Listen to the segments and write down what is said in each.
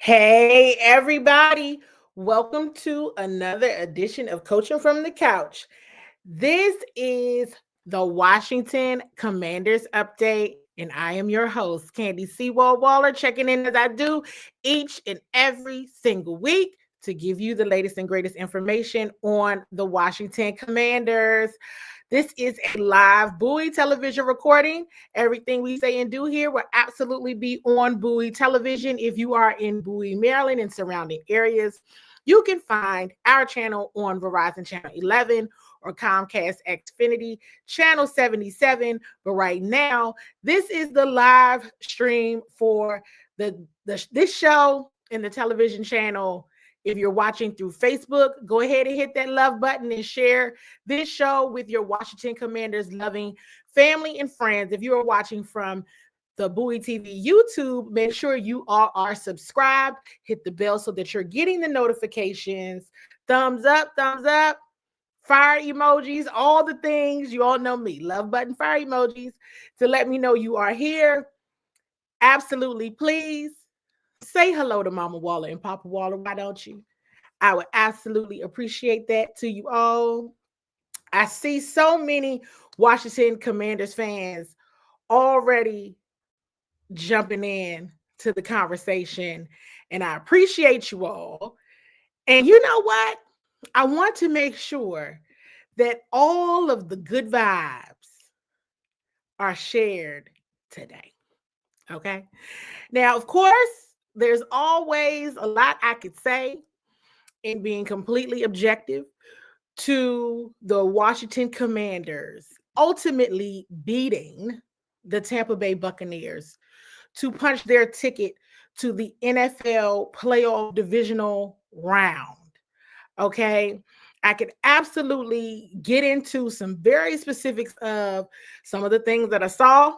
Hey, everybody. Welcome to another edition of Coaching from the Couch. This is the Washington Commanders update, and I am your host, Candi CWall, checking in as I do each and every single week to give you the latest and greatest information on the Washington Commanders. This is a live Bowie television recording. Everything we say and do here will absolutely be on Bowie television. If you are in Bowie, Maryland and surrounding areas, you can find our channel on Verizon Channel 11 or Comcast Xfinity Channel 77. But right now, this is the live stream for this show in the television channel. If you're watching through Facebook, go ahead and hit that love button and share this show with your Washington Commanders loving family and friends. If you are watching from the Bowie TV YouTube, make sure you all are subscribed. Hit the bell so that you're getting the notifications. Thumbs up, fire emojis, all the things. You all know me. Love button, fire emojis to let me know you are here. Absolutely, please. Say hello to Mama Waller and Papa Waller, why don't you? I would absolutely appreciate that to you all. I see so many Washington Commanders fans already jumping in to the conversation, and I appreciate you all. And you know what? I want to make sure that all of the good vibes are shared today. Okay? Now, of course, there's always a lot I could say in being completely objective to the Washington Commanders ultimately beating the Tampa Bay Buccaneers to punch their ticket to the NFL playoff divisional round. Okay. I could absolutely get into some very specifics of some of the things that I saw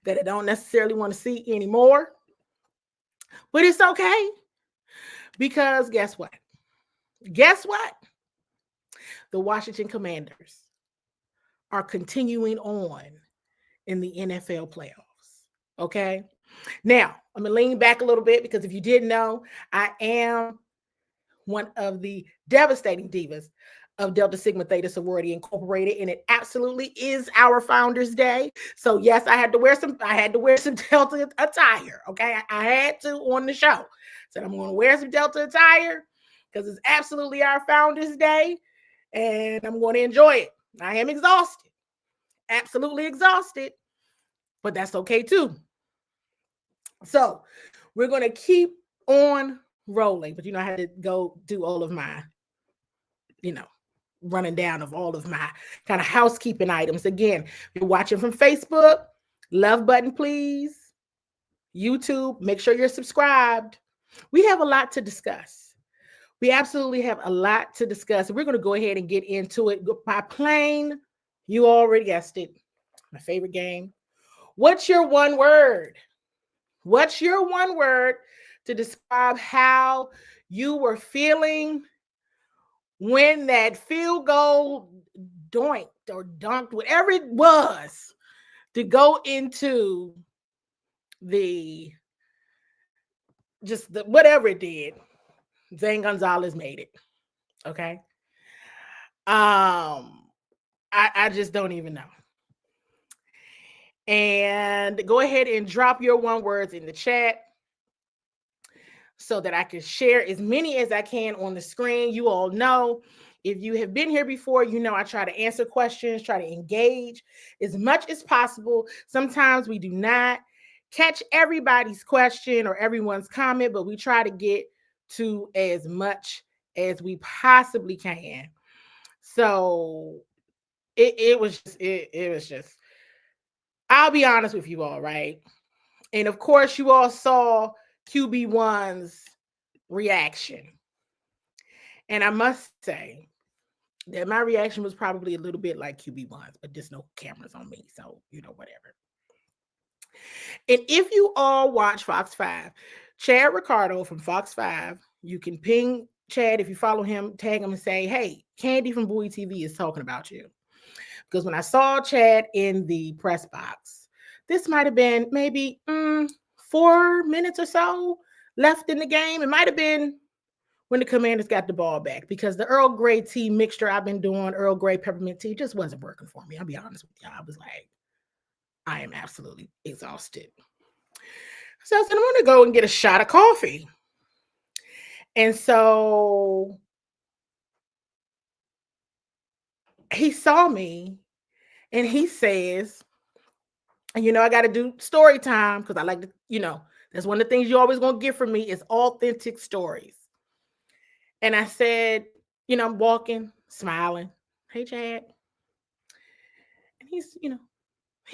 that I don't necessarily want to see anymore. But it's okay, because guess what? The Washington Commanders are continuing on in the NFL playoffs. Okay. Now, I'm going to lean back a little bit because if you didn't know, I am one of the devastating divas of Delta Sigma Theta Sorority Incorporated, and it absolutely is our Founders Day. So yes, I had to wear some Delta attire. Okay, I had to on the show. Said I'm going to wear some Delta attire because it's absolutely our Founders Day, and I'm going to enjoy it. I am exhausted, absolutely exhausted, but that's okay too. So we're going to keep on rolling, but I had to go do all of my, running down of all of my kind of housekeeping items. Again, if you're watching from Facebook, love button, please. YouTube, make sure you're subscribed. We have a lot to discuss. We absolutely have a lot to discuss. We're going to go ahead and get into it by playing, you already guessed it, my favorite game. What's your one word? What's your one word to describe how you were feeling when that field goal doinked or dunked, whatever it was, to go into whatever it did? Zane Gonzalez made it. Okay. I just don't even know. And go ahead and drop your one words in the chat so that I can share as many as I can on the screen. You all know, if you have been here before, I try to answer questions, try to engage as much as possible. Sometimes we do not catch everybody's question or everyone's comment, but we try to get to as much as we possibly can. So it was just, I'll be honest with you all, right? And of course, you all saw QB1's reaction. And I must say that my reaction was probably a little bit like QB1's, but there's no cameras on me, so, whatever. And if you all watch Fox 5, Chad Ricardo from Fox 5, you can ping Chad if you follow him, tag him and say, hey, Candi from Bowie TV is talking about you. Because when I saw Chad in the press box, this might have been maybe 4 minutes or so left in the game. It might have been when the Commanders got the ball back, because the Earl Grey tea mixture I've been doing, Earl Grey peppermint tea, just wasn't working for me. I'll be honest with you. I was like, I am absolutely exhausted. So I said, I'm going to go and get a shot of coffee. And so he saw me and he says, I got to do story time, because I like to, that's one of the things you always going to get from me is authentic stories. And I said, I'm walking, smiling. Hey, Chad. And he's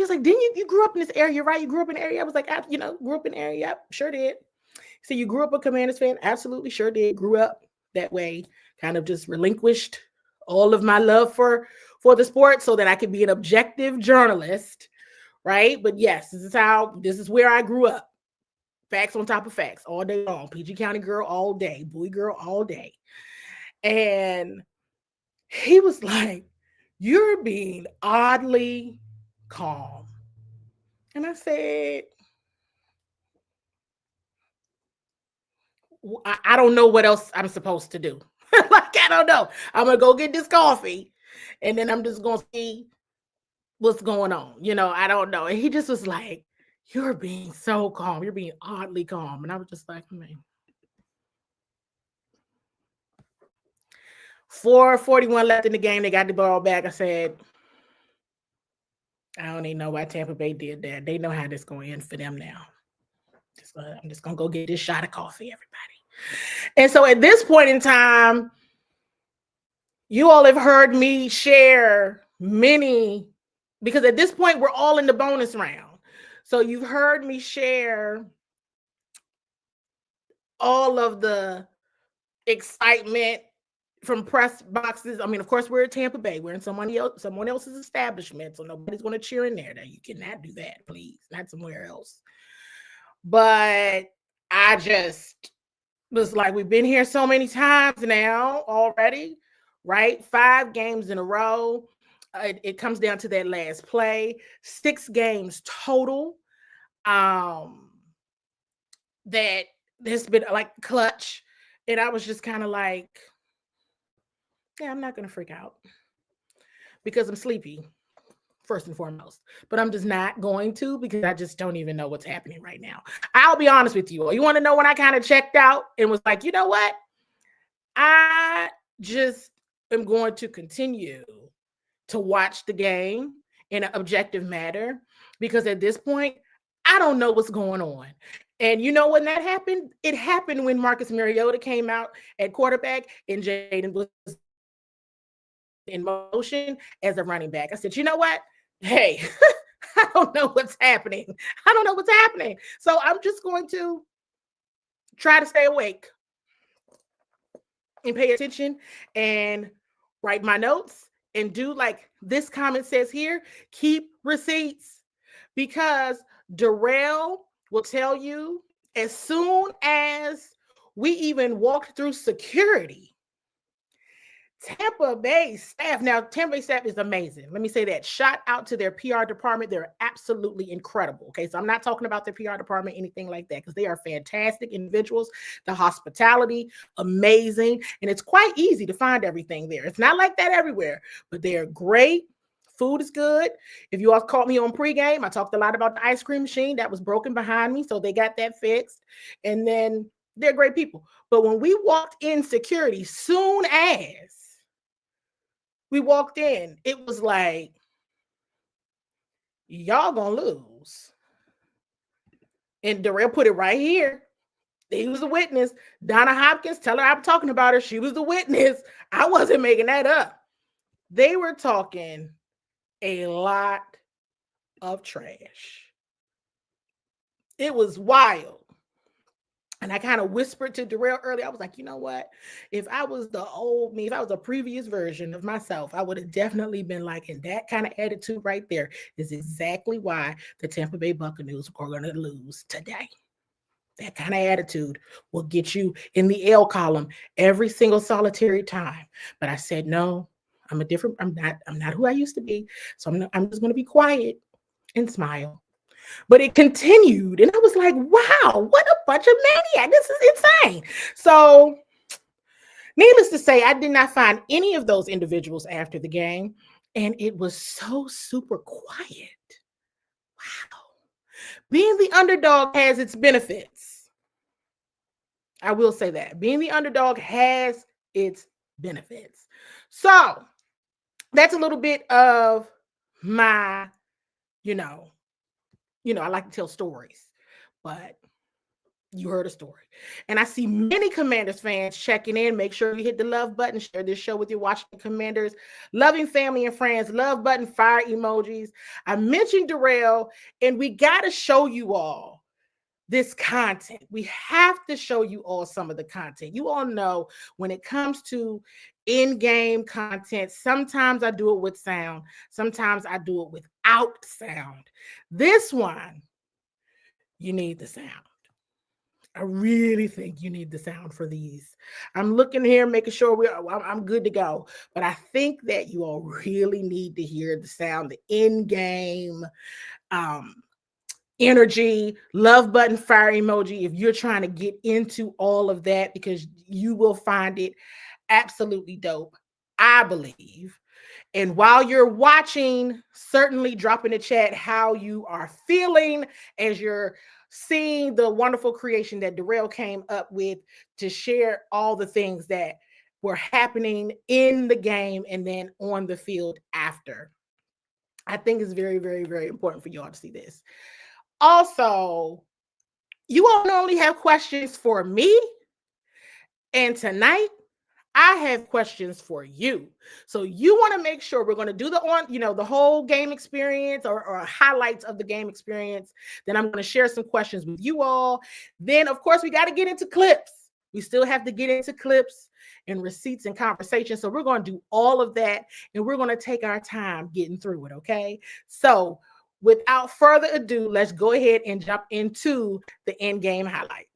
like, didn't you grew up in this area, right? You grew up in the area? I was like, grew up in the area. Yep, sure did. So you grew up a Commanders fan? Absolutely, sure did. Grew up that way, kind of just relinquished all of my love for the sport so that I could be an objective journalist, right? But yes, this is where I grew up. Facts on top of facts all day long. PG County girl all day, Bowie girl all day. And he was like, you're being oddly calm. And I said, I don't know what else I'm supposed to do. Like, I don't know. I'm going to go get this coffee and then I'm just going to see what's going on. I don't know. And he just was like, you're being so calm. You're being oddly calm. And I was just like, man. 4:41 left in the game. They got the ball back. I said, I don't even know why Tampa Bay did that. They know how this is going to end for them now. I'm just going to go get this shot of coffee, everybody. And so at this point in time, you all have heard me share many, because at this point, we're all in the bonus round. So you've heard me share all of the excitement from press boxes. I mean, of course, we're at Tampa Bay. We're in someone else's establishment, so nobody's going to cheer in there. Now, you cannot do that, please. Not somewhere else. But I just was like, we've been here so many times now already, right? 5 games in a row. It comes down to that last play. 6 games total. That has been like clutch. And I was just kind of like, yeah, I'm not going to freak out because I'm sleepy, first and foremost. But I'm just not going to, because I just don't even know what's happening right now. I'll be honest with you. You want to know when I kind of checked out and was like, you know what? I just am going to continue to watch the game in an objective manner, because at this point, I don't know what's going on. And you know when that happened? It happened when Marcus Mariota came out at quarterback and Jaden was in motion as a running back. I said, you know what? Hey, I don't know what's happening. I don't know what's happening. So I'm just going to try to stay awake and pay attention and write my notes and do like this comment says here, keep receipts, because Darrell will tell you as soon as we even walked through security, Tampa Bay staff. Now, Tampa Bay staff is amazing. Let me say that. Shout out to their PR department. They're absolutely incredible. Okay, so I'm not talking about their PR department, anything like that, because they are fantastic individuals. The hospitality, amazing. And it's quite easy to find everything there. It's not like that everywhere, but they're great. Food is good. If you all caught me on pregame, I talked a lot about the ice cream machine that was broken behind me. So they got that fixed. And then they're great people. But when we walked in security, soon as we walked in, it was like, y'all gonna lose. And Darrell put it right here. He was a witness. Donna Hopkins, tell her I'm talking about her. She was the witness. I wasn't making that up. They were talking a lot of trash. It was wild. And I kind of whispered to Darrell earlier. I was like, you know what? If I was the old me, if I was a previous version of myself, I would have definitely been like, and that kind of attitude right there is exactly why the Tampa Bay Buccaneers are going to lose today. That kind of attitude will get you in the L column every single solitary time. But I said, no, I'm not who I used to be. So I'm just going to be quiet and smile. But it continued, and I was like, wow, what a bunch of maniacs. This is insane. So needless to say, I did not find any of those individuals after the game, and it was so super quiet. Wow. Being the underdog has its benefits. I will say that. Being the underdog has its benefits. So that's a little bit of my, I like to tell stories, but you heard a story. And I see many Commanders fans checking in. Make sure you hit the love button, share this show with your Washington Commanders, loving family and friends, love button, fire emojis. I mentioned Darrell, and we got to show you all this content. We have to show you all some of the content. You all know when it comes to in-game content, sometimes I do it with sound, sometimes I do it without sound. This one, you need the sound. I really think you need the sound for these. I'm looking here, making sure I'm good to go. But I think that you all really need to hear the sound, the in-game energy, love button, fire emoji, if you're trying to get into all of that, because you will find it absolutely dope, I believe. And while you're watching, certainly drop in the chat how you are feeling as you're seeing the wonderful creation that Darrell came up with to share all the things that were happening in the game and then on the field after. I think it's very, very, very important for y'all to see this. Also, you all not only have questions for me, and tonight I have questions for you. So you want to make sure we're going to do the whole game experience or highlights of the game experience. Then I'm going to share some questions with you all. Then, of course, we got to get into clips. We still have to get into clips and receipts and conversations. So we're going to do all of that, and we're going to take our time getting through it, okay? So without further ado, let's go ahead and jump into the in-game highlights.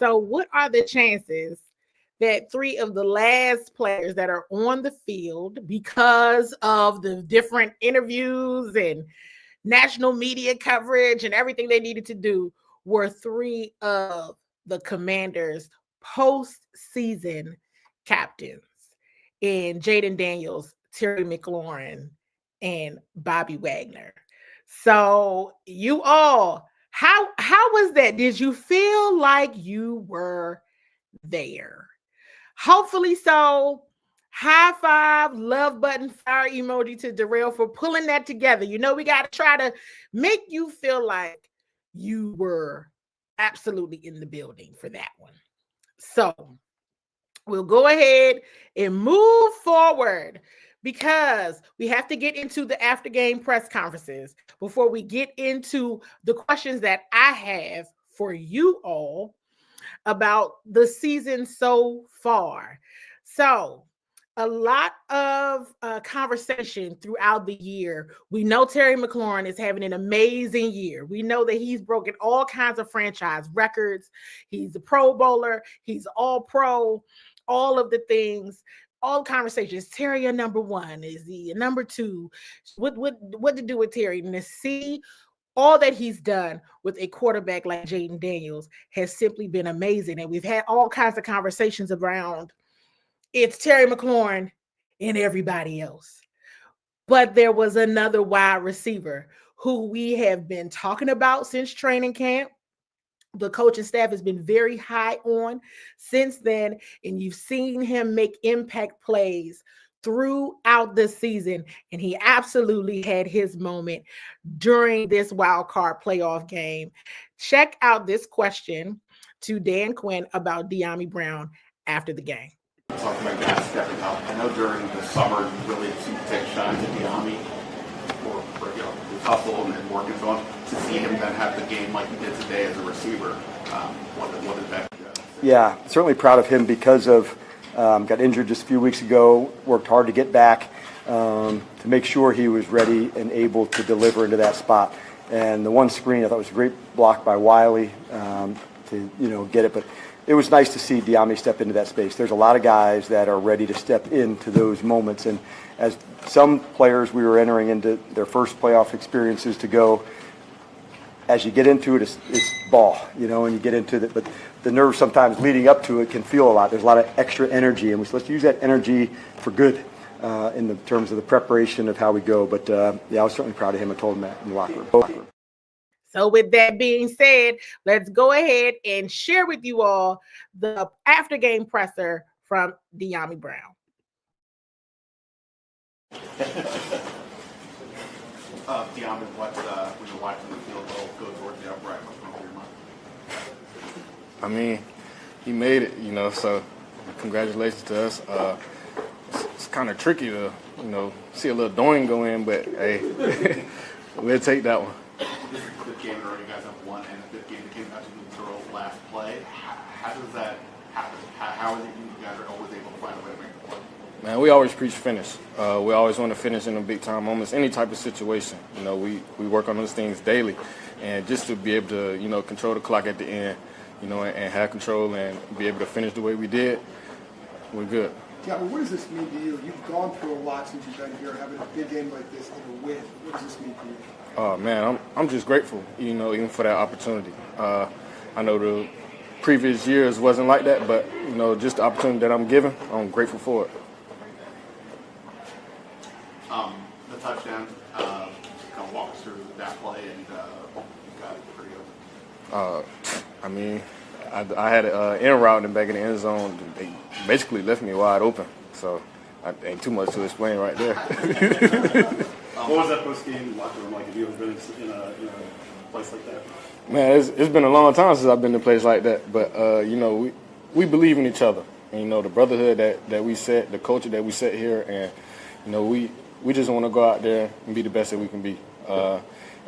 So what are the chances that three of the last players that are on the field, because of the different interviews and national media coverage and everything they needed to do, were three of the Commanders' postseason captains in Jaden Daniels, Terry McLaurin, and Bobby Wagner? So you all, how was that? Did you feel like you were there? Hopefully so. High five, love button, fire emoji to Darrell for pulling that together. You know, we got to try to make you feel like you were absolutely in the building for that one. So we'll go ahead and move forward because we have to get into the after game press conferences before we get into the questions that I have for you all about the season so far. So, a lot of conversation throughout the year. We know Terry McLaurin is having an amazing year. We know that he's broken all kinds of franchise records. He's a Pro Bowler. He's all pro. All of the things. All conversations. Terry a number one? Is he a number two? What to do with Terry? And to see all that he's done with a quarterback like Jaden Daniels has simply been amazing. And we've had all kinds of conversations around it's Terry McLaurin and everybody else. But there was another wide receiver who we have been talking about since training camp. The coaching staff has been very high on since then, and you've seen him make impact plays throughout the season, and he absolutely had his moment during this wild card playoff game. Check out this question to Dan Quinn about Dyami Brown after the game. Talking about guys stepping up. I know during the summer you really seem to take shots at Dyami for his hustle and work and so on. To see him then have the game like he did today as a receiver, what did that do? Yeah, certainly proud of him because of got injured just a few weeks ago, worked hard to get back to make sure he was ready and able to deliver into that spot. And the one screen I thought was a great block by Wiley to get it, but it was nice to see Dyami step into that space. There's a lot of guys that are ready to step into those moments, and as some players we were entering into their first playoff experiences to go, as you get into it, it's ball, and you get into it, but the nerves sometimes leading up to it can feel a lot. There's a lot of extra energy, and let's use that energy for good in the terms of the preparation of how we go. But I was certainly proud of him. I told him that in the locker room. So with that being said, let's go ahead and share with you all the after game presser from Dyami Brown. Dyami, what when you're watching the field go towards the upright, what's going through your mind? I mean, he made it, so congratulations to us. It's kind of tricky to, see a little doing go in, but hey, we'll take that one. This is a good game already. You guys have won, and a good game that came out to the thorough last play. How does that happen? How is it you guys are always able to find a way to make the play? Man, we always preach finish. We always want to finish in the big time moments, any type of situation. We work on those things daily, and just to be able to, control the clock at the end, and have control and be able to finish the way we did, we're good. Yeah, but what does this mean to you? You've gone through a lot since you've been here, having a big game like this and a win. What does this mean to you? Oh man, I'm just grateful, even for that opportunity. I know the previous years wasn't like that, but just the opportunity that I'm given, I'm grateful for it. The touchdown, kind of walk us through that play, and you got it pretty open. I mean, I had an in route in the back of the end zone. They basically left me wide open, so ain't too much to explain right there. What was that post-game locker room like? Have you ever been in a place like that? Man, it's been a long time since I've been in a place like that, but we believe in each other. And, the brotherhood that we set, the culture that we set here, and we just want to go out there and be the best that we can be.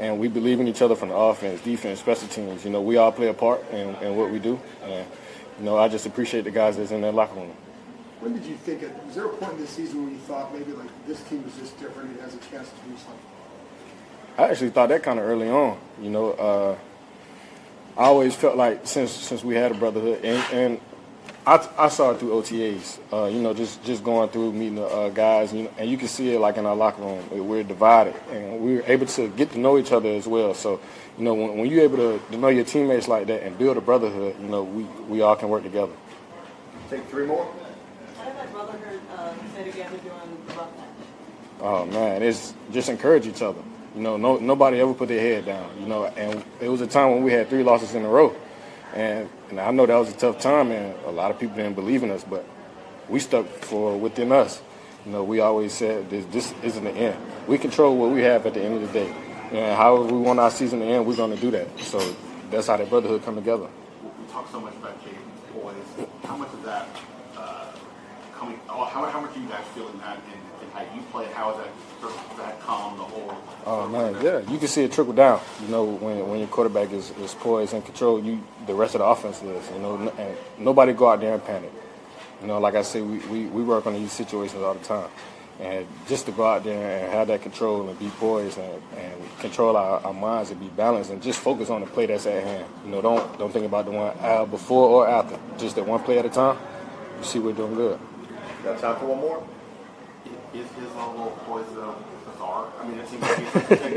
And we believe in each other from the offense, defense, special teams. We all play a part in what we do, and I just appreciate the guys that's in that locker room. When did you think it? Was there a point in the season when you thought maybe like this team was just different and has a chance to do something? I actually thought that kind of early on. I always felt like since we had a brotherhood, and I saw it through OTAs, just going through meeting the guys, and you can see it like in our locker room. We're divided, and we were able to get to know each other as well. So, when you're able to know your teammates like that and build a brotherhood, we all can work together. Take 3 more. How did that brotherhood stay together during the rough patch? Oh man, it's just encourage each other. Nobody ever put their head down. And it was a time when we had 3 losses in a row. And I know that was a tough time, and a lot of people didn't believe in us, but we stuck for within us. We always said this isn't the end. We control what we have at the end of the day. And however we want our season to end, we're going to do that. So that's how that brotherhood come together. We talk so much about Jaden's boys. How much of that coming? How much are you guys feeling that in how you play? How is that calm the whole? Oh man, yeah, you can see it trickle down. When your quarterback is poised and controlled, the rest of the offense is. And nobody go out there and panic. Like I say, we work on these situations all the time, and just to go out there and have that control and be poised and control our minds and be balanced and just focus on the play that's at hand. Don't think about the one before or after. Just that one play at a time. You see we're doing good. Got time for one more? Is his level of poise bizarre? I mean, it seems like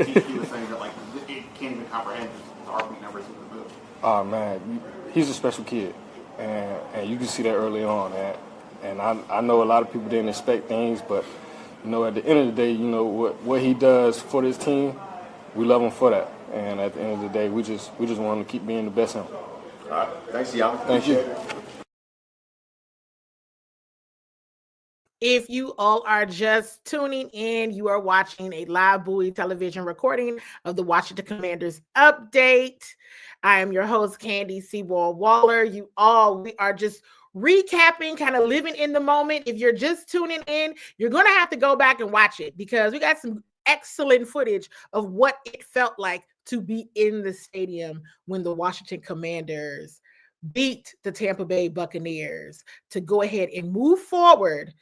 he was saying that like it can't even comprehend his bizarre we never seen the move. Oh man, he's a special kid, and you can see that early on. And I know a lot of people didn't expect things, but at the end of the day, what he does for this team, we love him for that. And at the end of the day, we just want him to keep being the best him. All right. Thanks, Dyami. Thank you. If you all are just tuning in, you are watching a live Bowie television recording of the Washington Commanders update. I am your host, Candi CWall Waller. We are just recapping, kind of living in the moment. If you're just tuning in, you're going to have to go back and watch it because we got some excellent footage of what it felt like to be in the stadium when the Washington Commanders beat the Tampa Bay Buccaneers to go ahead and move forward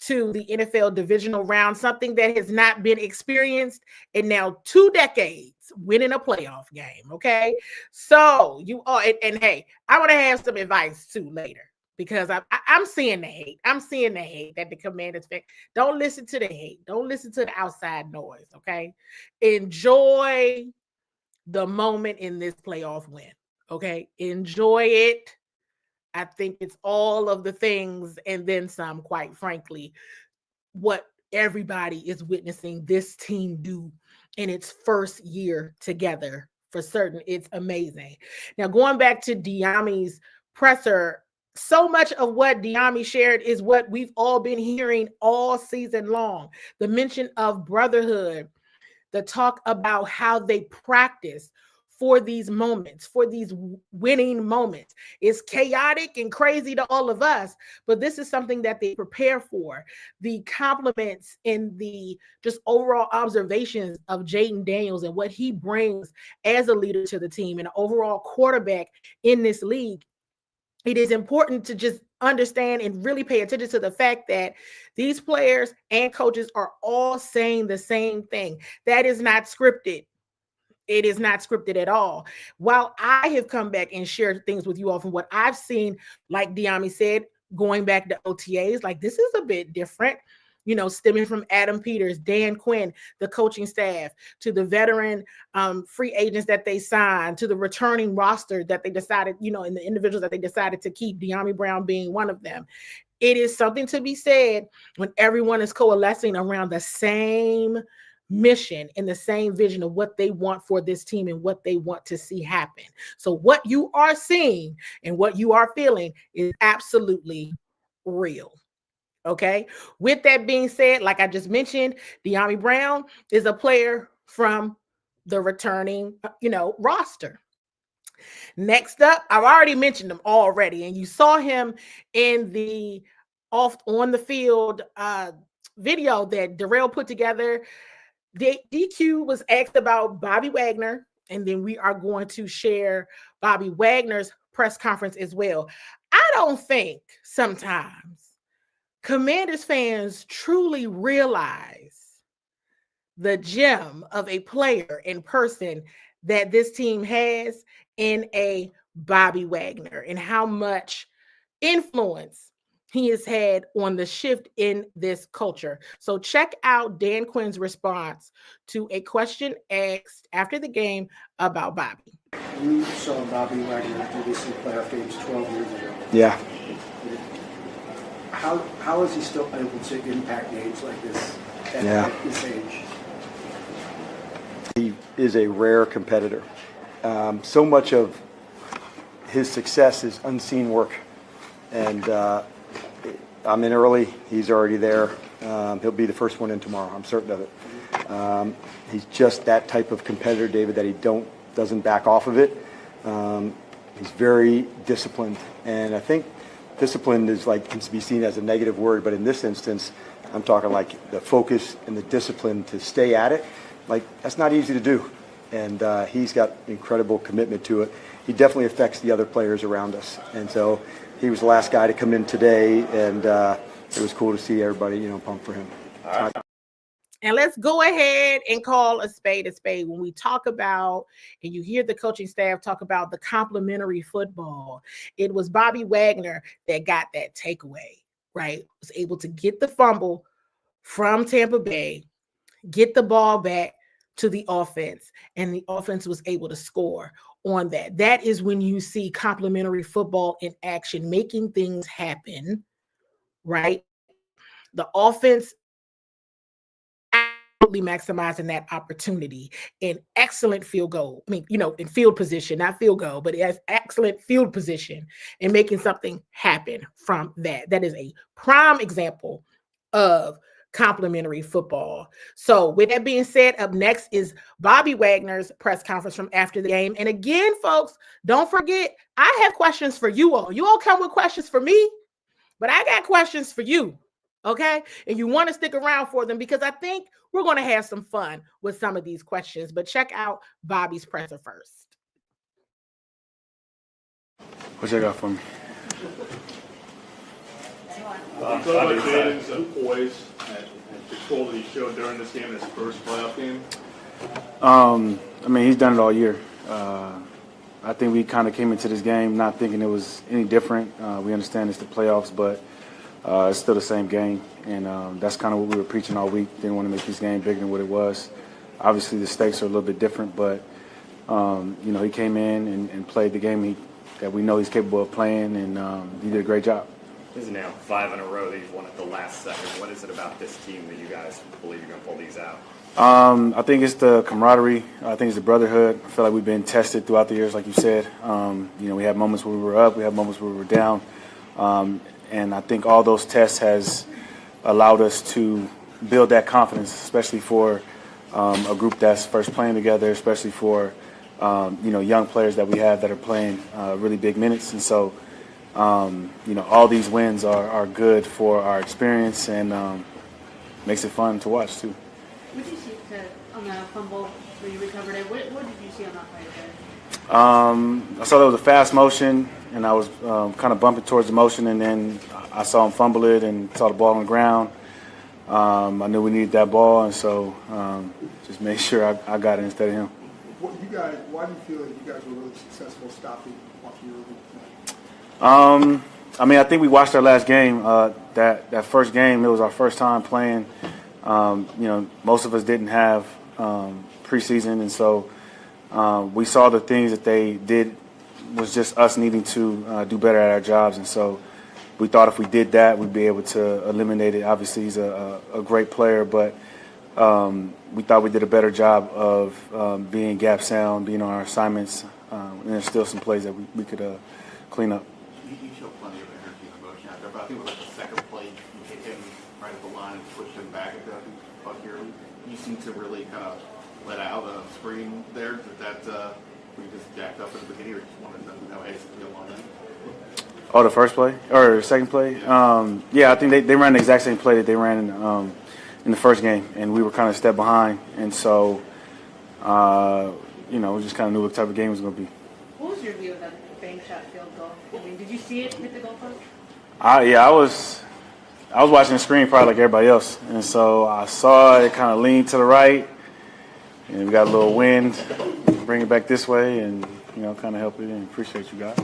to the NFL Divisional round, something that has not been experienced in now 2 decades, winning a playoff game, okay? So you are, and hey, I want to have some advice too later because I'm seeing the hate. I'm seeing the hate that the Commanders fans. Don't listen to the hate. Don't listen to the outside noise, okay? Enjoy the moment in this playoff win, okay? Enjoy it. I think it's all of the things and then some, quite frankly, what everybody is witnessing this team do in its first year together. For certain, it's amazing. Now, going back to Dyami's presser, so much of what Dyami shared is what we've all been hearing all season long. The mention of brotherhood, the talk about how they practice for these moments, for these winning moments. It's chaotic and crazy to all of us, but this is something that they prepare for. The compliments and the just overall observations of Jayden Daniels and what he brings as a leader to the team and an overall quarterback in this league. It is important to just understand and really pay attention to the fact that these players and coaches are all saying the same thing. That is not scripted. It is not scripted at all. While I have come back and shared things with you all from what I've seen, like Dyami said, going back to OTAs, like this is a bit different, stemming from Adam Peters, Dan Quinn, the coaching staff, to the veteran free agents that they signed, to the returning roster that they decided, and the individuals that they decided to keep, Dyami Brown being one of them. It is something to be said when everyone is coalescing around the same mission and the same vision of what they want for this team and what they want to see happen. So what you are seeing and what you are feeling is absolutely real. Okay. With that being said, like I just mentioned, Dyami Brown is a player from the returning, roster. Next up, I've already mentioned him already, and you saw him in the off on the field video that Darrell put together. DQ was asked about Bobby Wagner, and then we are going to share Bobby Wagner's press conference as well. I don't think sometimes Commanders fans truly realize the gem of a player in person that this team has in a Bobby Wagner and how much influence he has had on the shift in this culture. So check out Dan Quinn's response to a question asked after the game about Bobby. You saw Bobby Wagner do this in playoff games 12 years ago. Yeah. How is he still able to impact games like this at this age? He is a rare competitor. So much of his success is unseen work. And I'm in early. He's already there. He'll be the first one in tomorrow. I'm certain of it. He's just that type of competitor, David, that he doesn't back off of it. He's very disciplined. And I think discipline is can be seen as a negative word, but in this instance, I'm talking like the focus and the discipline to stay at it. That's not easy to do. And he's got incredible commitment to it. He definitely affects the other players around us. And so he was the last guy to come in today, and it was cool to see everybody, pumped for him. And let's go ahead and call a spade a spade. When we talk about, and you hear the coaching staff talk about the complementary football, it was Bobby Wagner that got that takeaway, right? Was able to get the fumble from Tampa Bay, get the ball back to the offense, and the offense was able to score on that. That is when you see complementary football in action, making things happen, right? The offense maximizing that opportunity. An excellent field goal. In field position, not field goal, but it has excellent field position and making something happen from that. That is a prime example of complementary football. So with that being said, up next is Bobby Wagner's press conference from after the game. And again, folks, don't forget, I have questions for you all. You all come with questions for me, but I got questions for you. Okay. And you want to stick around for them because I think we're going to have some fun with some of these questions, but check out Bobby's presser first. What you got for me? Talk about Jaden's poise and control that he showed during this game, his first playoff game. He's done it all year. I think we kind of came into this game not thinking it was any different. We understand it's the playoffs, but it's still the same game, and that's kind of what we were preaching all week. Didn't want to make this game bigger than what it was. Obviously, the stakes are a little bit different, but he came in and played the game that we know he's capable of playing, and he did a great job. This is now 5 in a row that you've won at the last second. What is it about this team that you guys believe you're going to pull these out? I think it's the camaraderie. I think it's the brotherhood. I feel like we've been tested throughout the years, like you said. We had moments where we were up, we had moments where we were down. And I think all those tests has allowed us to build that confidence, especially for a group that's first playing together, especially for young players that we have that are playing really big minutes. And so, all these wins are good for our experience and makes it fun to watch too. What did you see on the fumble where you recovered it? What did you see on that play there? I saw there was a fast motion, and I was kind of bumping towards the motion, and then I saw him fumble it and saw the ball on the ground. I knew we needed that ball, and so just made sure I got it instead of him. Why do you feel like you guys were really successful stopping watching your I think we watched our last game. That first game, it was our first time playing. Most of us didn't have preseason, and so we saw the things that they did was just us needing to do better at our jobs, and so we thought if we did that, we'd be able to eliminate it. Obviously, he's a great player, but we thought we did a better job of being gap sound, being on our assignments, and there's still some plays that we could clean up. He showed plenty of energy and emotion out there, but I think it was the second play, you hit him right at the line and pushed him back at the puck here. You seem to really kind of let out a screen there. We just jacked up at the beginning, or just wanted to know, hey, still on that? Oh, the first play or second play? Yeah, I think they ran the exact same play that they ran in the first game, and we were kind of a step behind, and so we just kind of knew what type of game it was going to be. What was your view of that bank shot field goal? Did you see it hit the goalpost? I was watching the screen probably like everybody else, and so I saw it kind of lean to the right, and we got a little wind, bring it back this way, and kind of help it in. Appreciate you guys.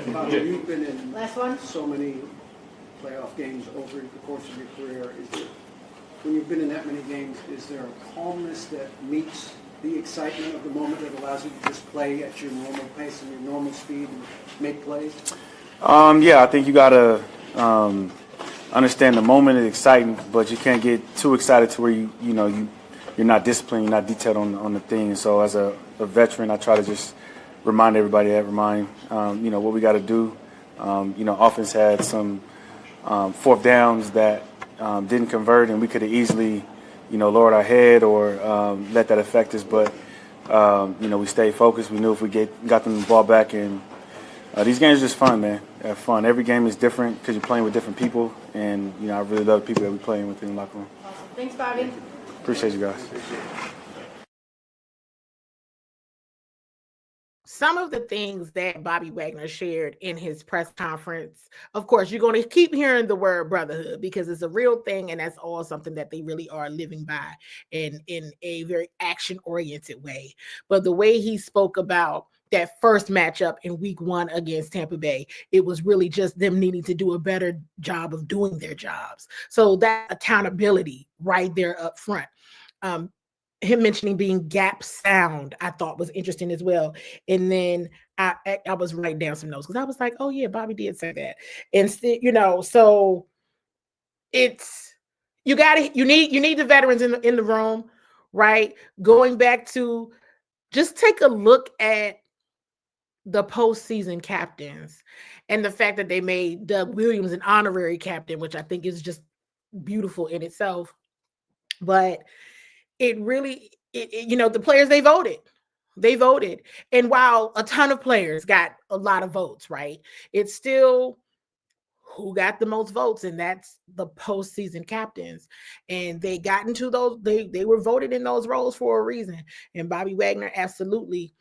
Bobby, you've been in Last one. so many playoff games over the course of your career. When you've been in that many games, is there a calmness that meets the excitement of the moment that allows you to just play at your normal pace and your normal speed and make plays? Yeah, I think you gotta understand the moment is exciting, but you can't get too excited to where you're not disciplined, you're not detailed on the thing. And so as a veteran, I try to just remind everybody what we got to do. Offense had some fourth downs that didn't convert, and we could have easily, lowered our head or let that affect us. But we stayed focused. We knew if we got them the ball back, and these games are just fun, man. They're fun. Every game is different because you're playing with different people, and I really love the people that we're playing with in the locker room. Awesome. Thanks, Bobby. Appreciate you guys. Some of the things that Bobby Wagner shared in his press conference, of course, you're going to keep hearing the word brotherhood because it's a real thing, and that's all something that they really are living by in a very action-oriented way. But the way he spoke about that first matchup in week 1 against Tampa Bay, it was really just them needing to do a better job of doing their jobs. So that accountability right there up front. Him mentioning being gap sound, I thought was interesting as well. And then I was writing down some notes because I was like, oh yeah, Bobby did say that. And so it's you need the veterans in the room, right? Going back to just take a look at the postseason captains and the fact that they made Doug Williams an honorary captain, which I think is just beautiful in itself. But it really, the players, they voted. And while a ton of players got a lot of votes, right? It's still who got the most votes, and that's the postseason captains. And they got into those, they were voted in those roles for a reason. And Bobby Wagner absolutely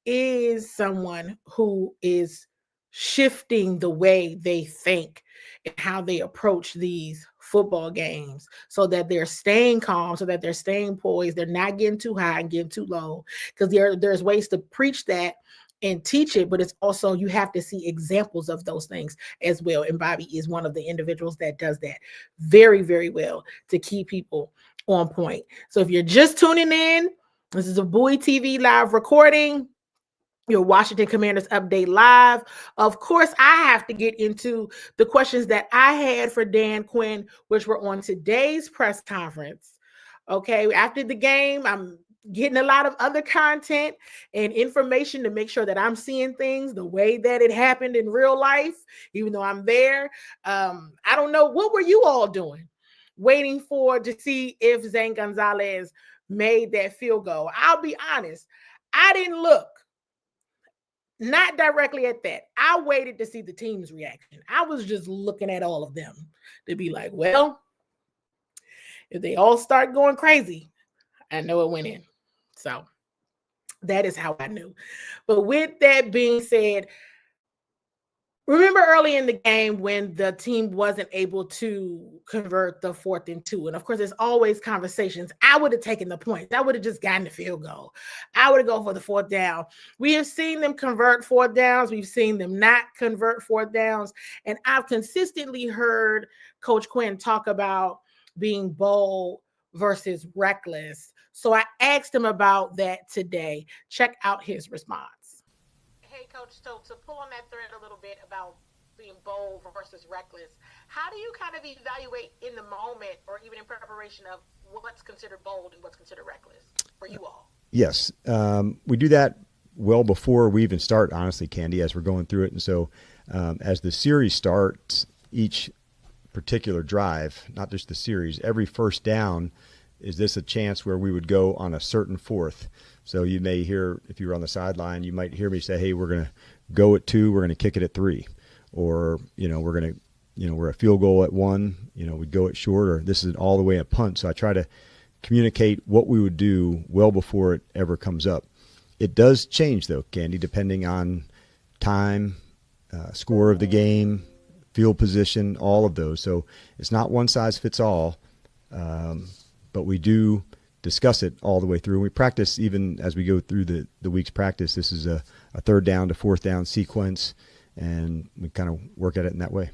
is someone who is shifting the way they think and how they approach these football games so that they're staying calm, so that they're staying poised. They're not getting too high and getting too low, because there's ways to preach that and teach it, but it's also, you have to see examples of those things as well. And Bobby is one of the individuals that does that very, very well to keep people on point. So if you're just tuning in, this is a Bowie TV live recording. Your Washington Commanders update live. Of course, I have to get into the questions that I had for Dan Quinn, which were on today's press conference. Okay, after the game, I'm getting a lot of other content and information to make sure that I'm seeing things the way that it happened in real life, even though I'm there. I don't know, what were you all doing? Waiting to see if Zane Gonzalez made that field goal. I'll be honest, I didn't look. Not directly at that. I waited to see the team's reaction. I was just looking at all of them to be like, well, if they all start going crazy, I know it went in. So that is how I knew. But with that being said, remember early in the game when the team wasn't able to convert the 4th and 2. And of course, there's always conversations. I would have taken the points. I would have just gotten the field goal. I would have gone for the 4th down. We have seen them convert 4th downs. We've seen them not convert 4th downs. And I've consistently heard Coach Quinn talk about being bold versus reckless. So I asked him about that today. Check out his response. Hey, Coach, so to pull on that thread a little bit about being bold versus reckless, how do you kind of evaluate in the moment or even in preparation of what's considered bold and what's considered reckless for you all? Yes, we do that well before we even start, honestly, Candi, as we're going through it. And so as the series starts, each particular drive, not just the series, every first down, is this a chance where we would go on a certain 4th? So you may hear, if you were on the sideline, you might hear me say, hey, we're going to go at 2, we're going to kick it at 3. Or, we're going to, we're a field goal at 1, we'd go it short, or this is all the way a punt. So I try to communicate what we would do well before it ever comes up. It does change, though, Candi, depending on time, score of the game, field position, all of those. So it's not one size fits all, but we do discuss it all the way through. We practice even as we go through the week's practice. This is a third down to fourth down sequence, and we kind of work at it in that way.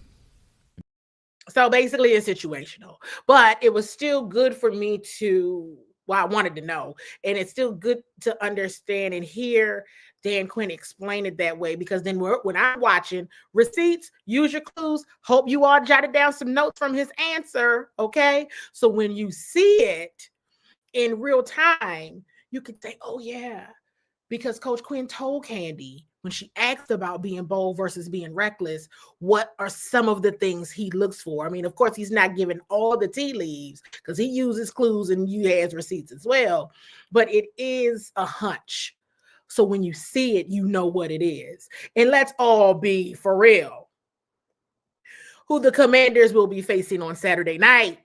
So basically it's situational, but it was still good for me to, well, I wanted to know, and it's still good to understand and hear Dan Quinn explain it that way, because then when I'm watching receipts, use your clues, hope you all jotted down some notes from his answer, okay? So when you see it in real time, you could think, oh yeah, because Coach Quinn told Candi when she asked about being bold versus being reckless, what are some of the things he looks for? I mean, of course, he's not giving all the tea leaves because he uses clues and you has receipts as well, but it is a hunch. So when you see it, you know what it is. And let's all be for real. Who the Commanders will be facing on Saturday night.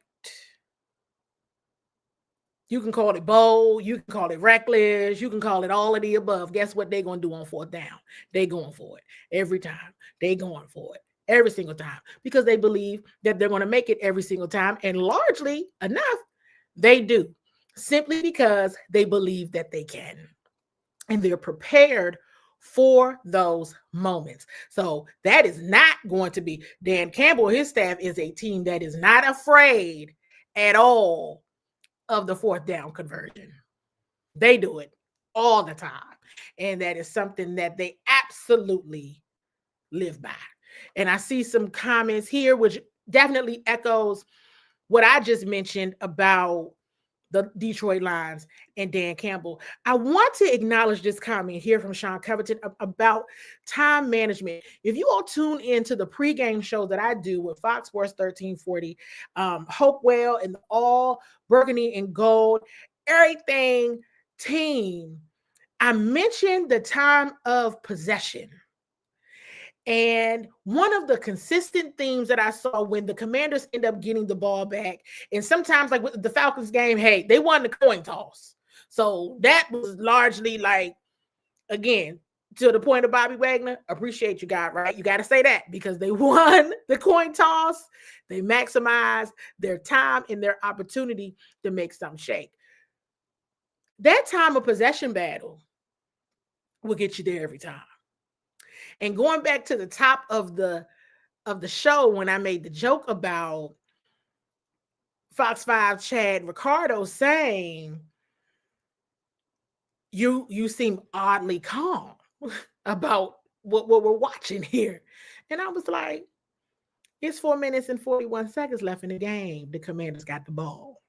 You can call it bold, you can call it reckless, you can call it all of the above. Guess what they're going to do on fourth down? They're going for it every time. They're going for it every single time because they believe that they're going to make it every single time. And largely enough, they do, simply because they believe that they can. And they're prepared for those moments. So that is not going to be, Dan Campbell, his staff is a team that is not afraid at all of the fourth down conversion. They do it all the time. And that is something that they absolutely live by. And I see some comments here, which definitely echoes what I just mentioned about the Detroit Lions and Dan Campbell. I want to acknowledge this comment here from Sean Covington about time management. If you all tune into the pregame show that I do with Fox Sports 1340, Hopewell and all burgundy and gold, everything team, I mentioned the time of possession. And one of the consistent themes that I saw when the Commanders end up getting the ball back, and sometimes like with the Falcons game, hey, they won the coin toss. So that was largely like, again, to the point of Bobby Wagner, appreciate you, God, right? You got to say that because they won the coin toss. They maximized their time and their opportunity to make something shake. That time of possession battle will get you there every time. And going back to the top of the show when I made the joke about Fox 5 Chad Ricardo saying, you seem oddly calm about what we're watching here. And I was like, it's 4 minutes and 41 seconds left in the game. The Commanders got the ball.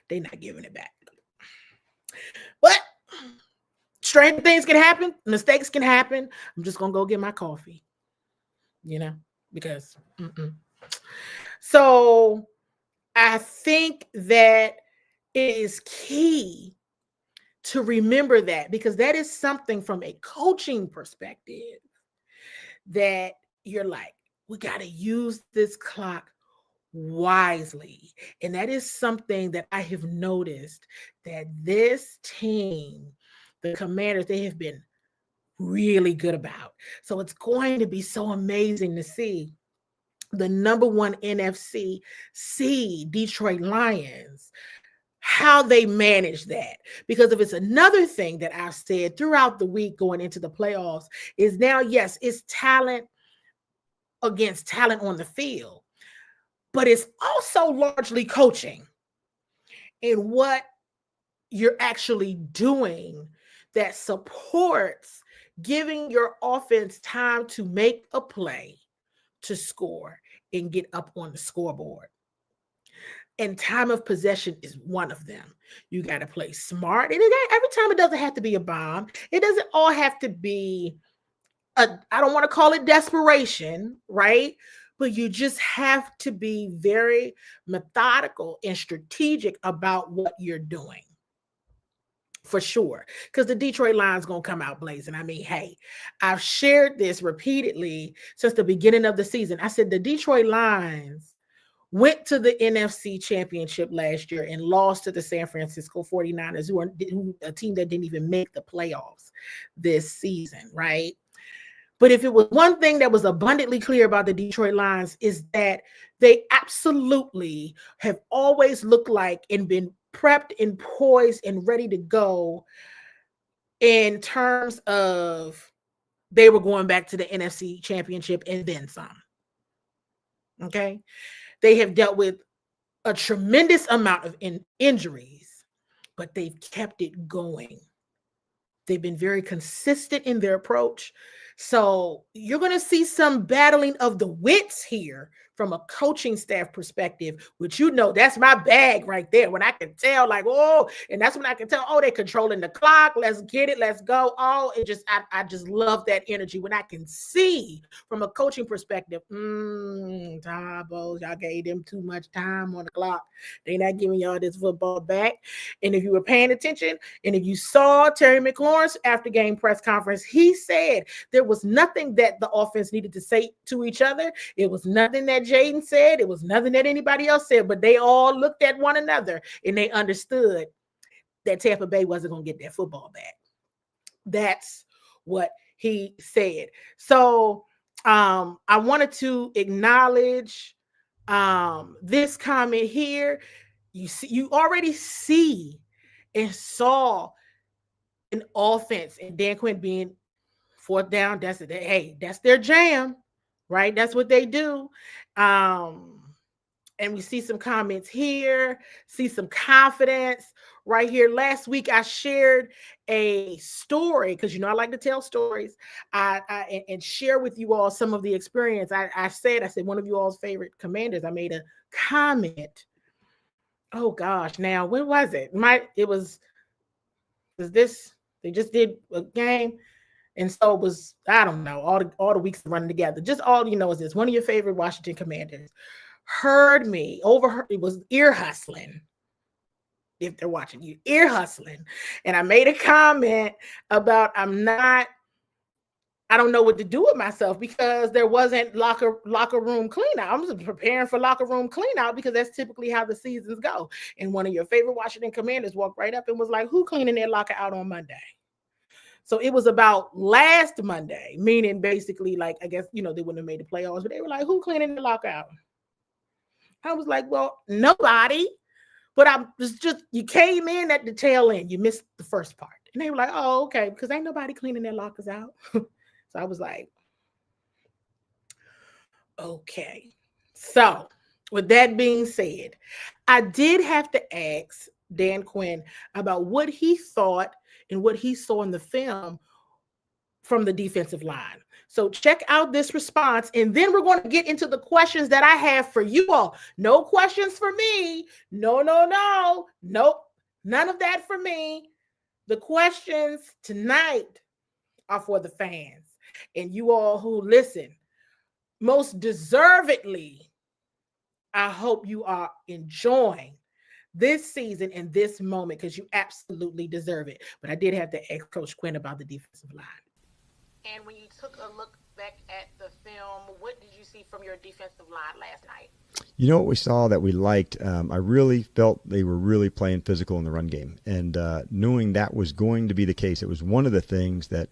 They're not giving it back. But strange things can happen. Mistakes can happen. I'm just going to go get my coffee, because. So I think that it is key to remember that, because that is something from a coaching perspective that you're like, we got to use this clock wisely. And that is something that I have noticed that this team, the Commanders, they have been really good about. So it's going to be so amazing to see the number one NFC seed, Detroit Lions, how they manage that. Because if it's another thing that I've said throughout the week going into the playoffs is now, yes, it's talent against talent on the field, but it's also largely coaching and what you're actually doing that supports giving your offense time to make a play, to score and get up on the scoreboard. And time of possession is one of them. You got to play smart. And every time, it doesn't have to be a bomb. It doesn't all have to be, I don't want to call it desperation, right? But you just have to be very methodical and strategic about what you're doing. For sure. Because the Detroit Lions going to come out blazing. I mean, hey, I've shared this repeatedly since the beginning of the season. I said the Detroit Lions went to the NFC Championship last year and lost to the San Francisco 49ers, who a team that didn't even make the playoffs this season, right? But if it was one thing that was abundantly clear about the Detroit Lions is that they absolutely have always looked like and been prepped and poised and ready to go in terms of they were going back to the NFC Championship and then some. Okay. They have dealt with a tremendous amount of injuries, but they've kept it going. They've been very consistent in their approach. So you're going to see some battling of the wits here from a coaching staff perspective, which, you know, that's my bag right there. When I can tell, like, oh, and that's when I can tell, oh, they're controlling the clock. Let's get it. Let's go. Oh, I just love that energy. When I can see from a coaching perspective, y'all gave them too much time on the clock. They're not giving y'all this football back. And if you were paying attention, and if you saw Terry McLaurin's after game press conference, he said there was nothing that the offense needed to say to each other. It was nothing that Jaden said. It was nothing that anybody else said, but they all looked at one another and they understood that Tampa Bay wasn't going to get their football back. That's what he said. So I wanted to acknowledge this comment here. You already see and saw an offense and Dan Quinn being fourth down. That's their jam, right? That's what they do. And we see some comments here, see some confidence right here. Last week, I shared a story because, you know, I like to tell stories and share with you all some of the experience. I said one of you all's favorite commanders. I made a comment. Oh gosh, now when was it? They just did a game. And so it was, I don't know, all the weeks running together. Just all you know is this: one of your favorite Washington Commanders it was ear hustling. If they're watching you, ear hustling. And I made a comment about I don't know what to do with myself because there wasn't locker room clean out. I'm just preparing for locker room clean out because that's typically how the seasons go. And one of your favorite Washington Commanders walked right up and was like, who cleaning their locker out on Monday? So it was about last Monday, meaning basically, like, I guess, you know, they wouldn't have made the playoffs, but they were like, who cleaning the locker out? I was like, well, nobody. But you came in at the tail end. You missed the first part. And they were like, oh, okay, because ain't nobody cleaning their lockers out. So I was like, okay. So with that being said, I did have to ask Dan Quinn about what he thought and what he saw in the film from the defensive line. So check out this response, and then we're going to get into the questions that I have for you all. No questions for me. No. Nope. None of that for me. The questions tonight are for the fans and you all who listen. Most deservedly, I hope you are enjoying this season and this moment because you absolutely deserve it. But I did have to ask Coach Quinn about the defensive line. And when you took a look back at the film, what did you see from your defensive line last night? You know what we saw that we liked? I really felt they were really playing physical in the run game. And knowing that was going to be the case, it was one of the things that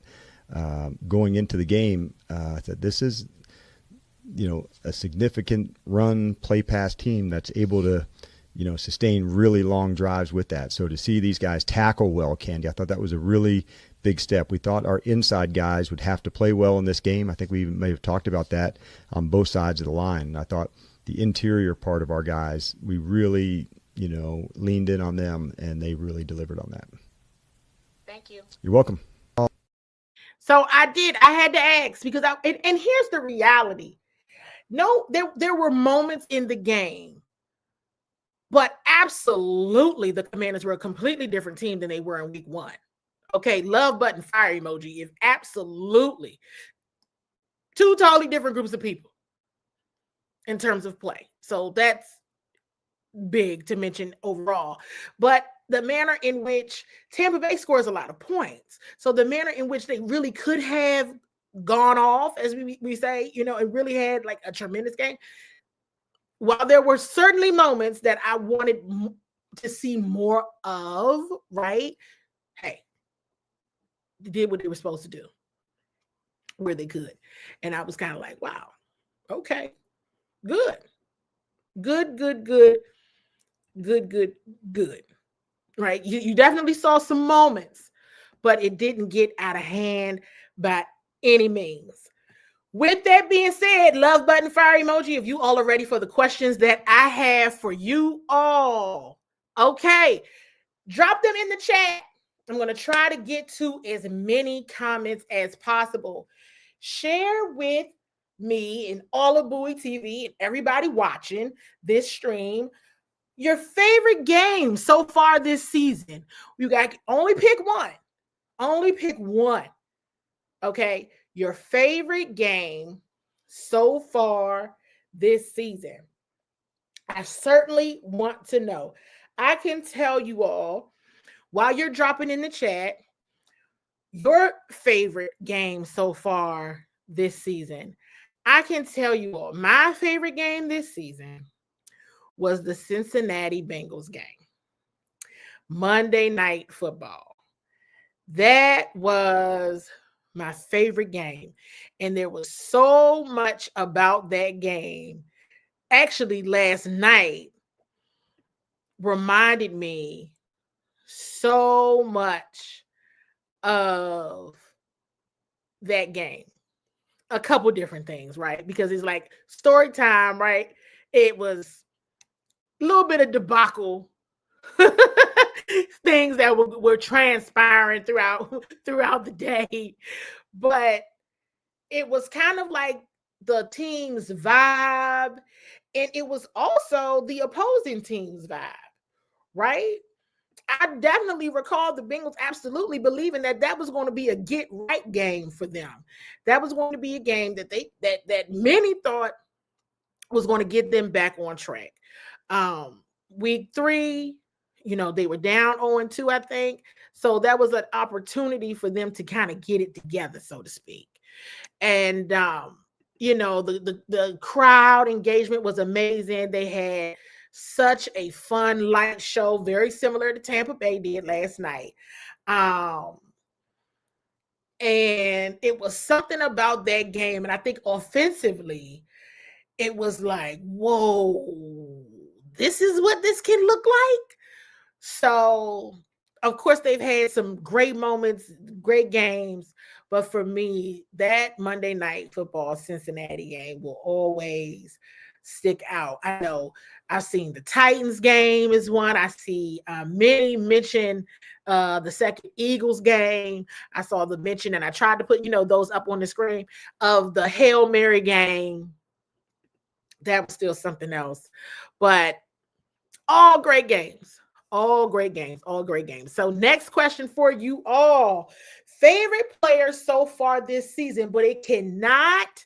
going into the game, I said, this is, you know, a significant run, play pass team that's able to, you know, sustain really long drives with that. So to see these guys tackle well, Candi, I thought that was a really big step. We thought our inside guys would have to play well in this game. I think we may have talked about that on both sides of the line. And I thought the interior part of our guys, we really, you know, leaned in on them, and they really delivered on that. Thank you. You're welcome. So I had to ask because and here's the reality. No, there were moments in the game, but absolutely the Commanders were a completely different team than they were in week one. Okay, love button, fire emoji is absolutely two totally different groups of people in terms of play. So that's big to mention overall. But the manner in which Tampa Bay scores a lot of points. So the manner in which they really could have gone off, as we say, you know, and really had like a tremendous game. While there were certainly moments that I wanted to see more of, right? Hey, they did what they were supposed to do where they could. And I was kind of like, wow, okay, good. right? You definitely saw some moments, but it didn't get out of hand by any means. With that being said, love button, fire emoji, if you all are ready for the questions that I have for you all. Okay, drop them in the chat. I'm going to try to get to as many comments as possible. Share with me and all of Bowie TV and everybody watching this stream your favorite game so far this season. You got only pick one. Only pick one. Okay, your favorite game so far this season. I certainly want to know. I can tell you all while you're dropping in the chat your favorite game so far this season. I can tell you all my favorite game this season was the Cincinnati Bengals game. Monday Night Football. That was my favorite game. And there was so much about that game. Actually, last night reminded me so much of that game. A couple different things, right? Because it's like story time, right? It was a little bit of debacle things that were transpiring throughout the day, but it was kind of like the team's vibe, and it was also the opposing team's vibe, right? I definitely recall the Bengals absolutely believing that was going to be a get right game for them. That was going to be a game that many thought was going to get them back on track. Week 3, they were down 0-2, I think. So that was an opportunity for them to kind of get it together, so to speak. And, the crowd engagement was amazing. They had such a fun light show, very similar to Tampa Bay did last night. And it was something about that game. And I think offensively, it was like, whoa, this is what this can look like. So, of course, they've had some great moments, great games. But for me, that Monday Night Football Cincinnati game will always stick out. I know I've seen the Titans game is one. I see many mention the second Eagles game. I saw the mention, and I tried to put, those up on the screen of the Hail Mary game. That was still something else. But all great games. All great games. All great games. So next question for you all. Favorite players so far this season, but it cannot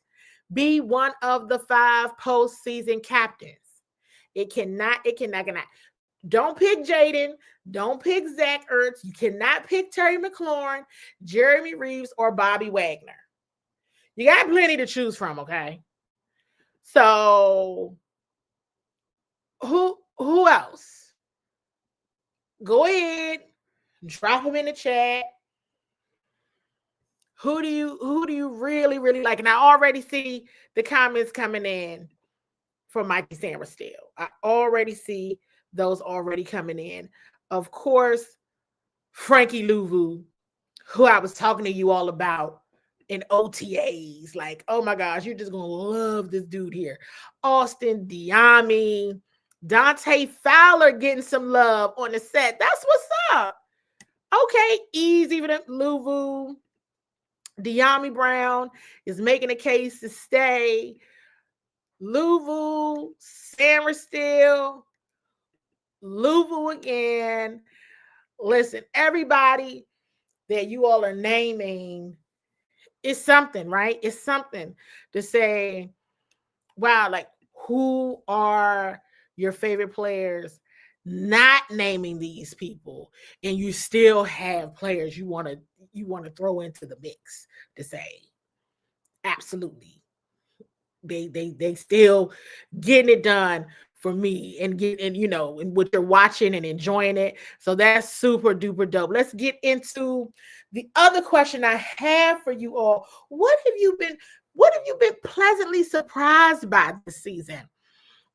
be one of the 5 postseason captains. It cannot. Don't pick Jaden. Don't pick Zach Ertz. You cannot pick Terry McLaurin, Jeremy Reeves, or Bobby Wagner. You got plenty to choose from, okay? So who else? Go ahead, drop them in the chat. Who do you really, really like? And I already see the comments coming in for Mikey Sammerstill. I already see those already coming in. Of course, Frankie Louvu, who I was talking to you all about in OTAs. Like, oh my gosh, you're just going to love this dude here. Austin Dyami, Dante Fowler getting some love on the set. That's what's up. Okay, easy for them. Louvu. Dyami Brown is making a case to stay. Louvu, Sammerstill, Louvu again. Listen, everybody that you all are naming is something, right? It's something to say, wow, like, who are your favorite players? Not naming these people, and you still have players you want to throw into the mix to say, absolutely, they still getting it done for me, and what you're watching and enjoying it. So that's super duper dope. Let's get into the other question I have for you all. What have you been pleasantly surprised by this season?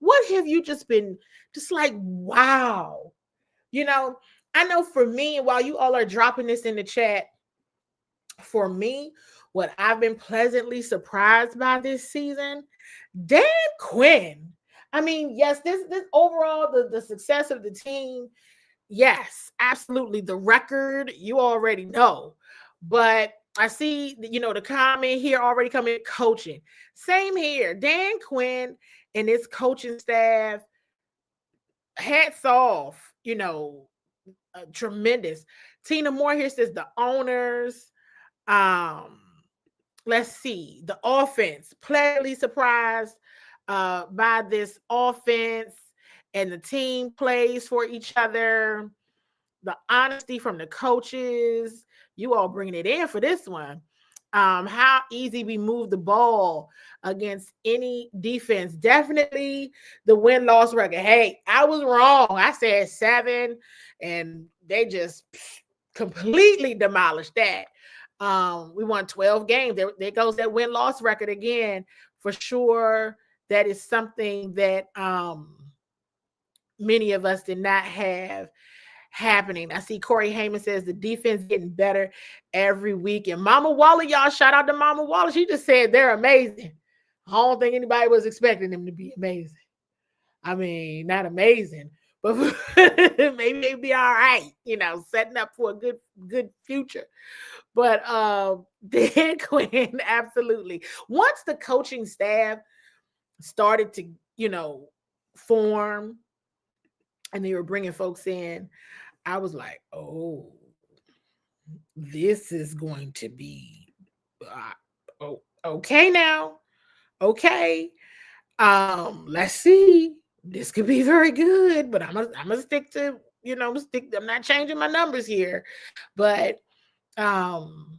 What have you just been like, wow? I know for me, and while you all are dropping this in the chat, for me, what I've been pleasantly surprised by this season, Dan Quinn. I mean, yes, this overall the success of the team, yes, absolutely. The record, you already know. But I see, the comment here already coming, coaching. Same here. Dan Quinn and his coaching staff, hats off, tremendous. Tina Moore here says the owners, let's see, the offense, pleasantly surprised by this offense, and the team plays for each other. The honesty from the coaches, you all bringing it in for this one. How easy we move the ball against any defense. Definitely the win-loss record. Hey, I was wrong. I said 7, and they just completely demolished that. We won 12 games. There goes that win-loss record again. For sure, that is something that many of us did not have happening. I see Corey Heyman says the defense getting better every week. And Mama Waller, y'all, shout out to Mama Waller. She just said they're amazing. I don't think anybody was expecting them to be amazing. I mean, not amazing, but maybe they'd be all right, setting up for a good future. But Dan Quinn, absolutely. Once the coaching staff started to, form, and they were bringing folks in, I was like, oh, this is going to be okay now. Okay. Let's see. This could be very good, but I'm gonna stick to, I'm not changing my numbers here. But Dan